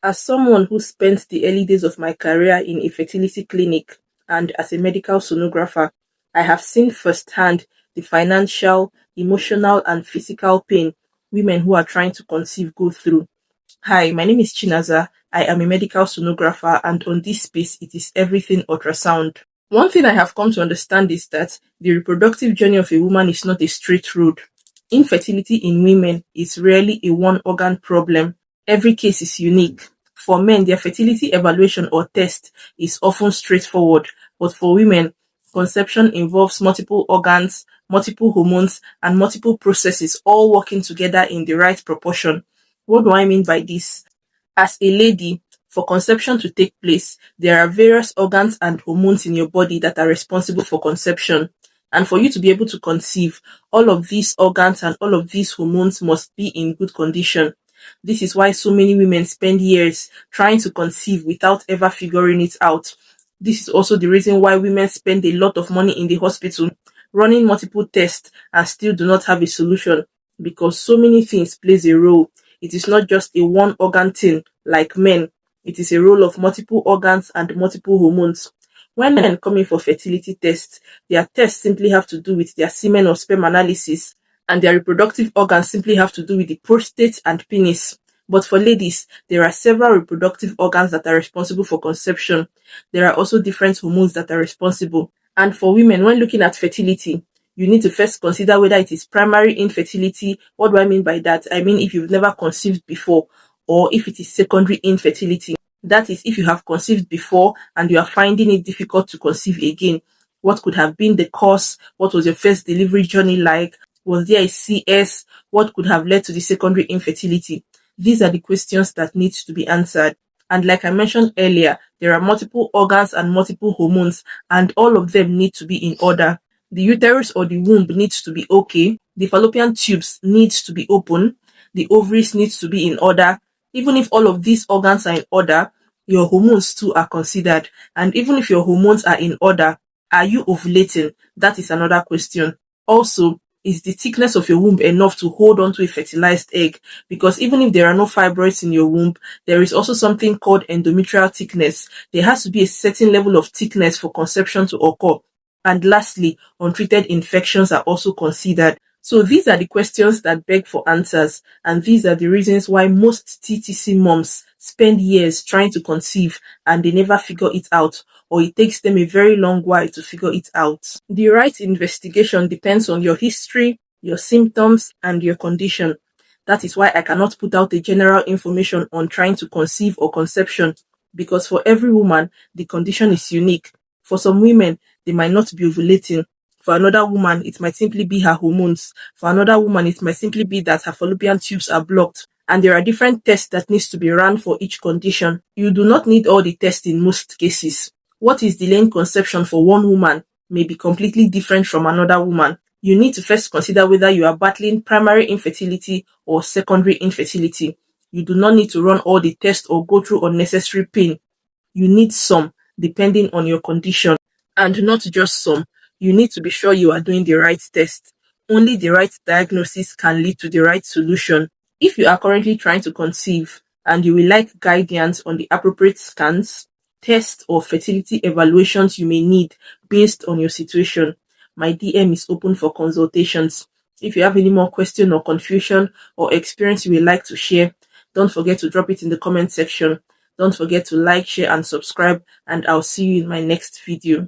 As someone who spent the early days of my career in a fertility clinic and as a medical sonographer, I have seen firsthand the financial, emotional, and physical pain women who are trying to conceive go through. Hi, my name is Chinaza. I am a medical sonographer, and on this space, it is everything ultrasound. One thing I have come to understand is that the reproductive journey of a woman is not a straight road. Infertility in women is rarely a one organ problem. Every case is unique. For men, their fertility evaluation or test is often straightforward, but for women, conception involves multiple organs, multiple hormones, and multiple processes all working together in the right proportion. What do I mean by this? As a lady, for conception to take place, there are various organs and hormones in your body that are responsible for conception. And for you to be able to conceive, all of these organs and all of these hormones must be in good condition. This is why so many women spend years trying to conceive without ever figuring it out. This is also the reason why women spend a lot of money in the hospital, running multiple tests, and still do not have a solution, because so many things plays a role. It is not just a one organ thing like men. It is a role of multiple organs and multiple hormones. When men come in for fertility tests, their tests simply have to do with their semen or sperm analysis, and their reproductive organs simply have to do with the prostate and penis. But for ladies, there are several reproductive organs that are responsible for conception. There are also different hormones that are responsible. And for women, when looking at fertility, you need to first consider whether it is primary infertility. What do I mean by that? I mean if you've never conceived before, or if it is secondary infertility. That is, if you have conceived before and you are finding it difficult to conceive again. What could have been the cause? What was your first delivery journey like? Was there a CS? What could have led to the secondary infertility? These are the questions that need to be answered. And like I mentioned earlier, there are multiple organs and multiple hormones, and all of them need to be in order. The uterus or the womb needs to be okay. The fallopian tubes needs to be open. The ovaries needs to be in order. Even if all of these organs are in order, your hormones too are considered. And even if your hormones are in order, are you ovulating? That is another question. Also, is the thickness of your womb enough to hold on to a fertilized egg? Because even if there are no fibroids in your womb, there is also something called endometrial thickness. There has to be a certain level of thickness for conception to occur. And lastly, untreated infections are also considered. So these are the questions that beg for answers, and these are the reasons why most TTC moms spend years trying to conceive and they never figure it out, or it takes them a very long while to figure it out. The right investigation depends on your history, your symptoms, and your condition. That is why I cannot put out a general information on trying to conceive or conception, because for every woman, the condition is unique. For some women, they might not be ovulating. For another woman, it might simply be her hormones. For another woman, it might simply be that her fallopian tubes are blocked. And there are different tests that needs to be run for each condition. You do not need all the tests in most cases. What is delaying conception for one woman may be completely different from another woman. You need to first consider whether you are battling primary infertility or secondary infertility. You do not need to run all the tests or go through unnecessary pain. You need some, depending on your condition. And not just some. You need to be sure you are doing the right test. Only the right diagnosis can lead to the right solution. If you are currently trying to conceive and you will like guidance on the appropriate scans, tests, or fertility evaluations you may need based on your situation, my DM is open for consultations. If you have any more question or confusion or experience you would like to share, don't forget to drop it in the comment section. Don't forget to like, share, and subscribe, and I'll see you in my next video.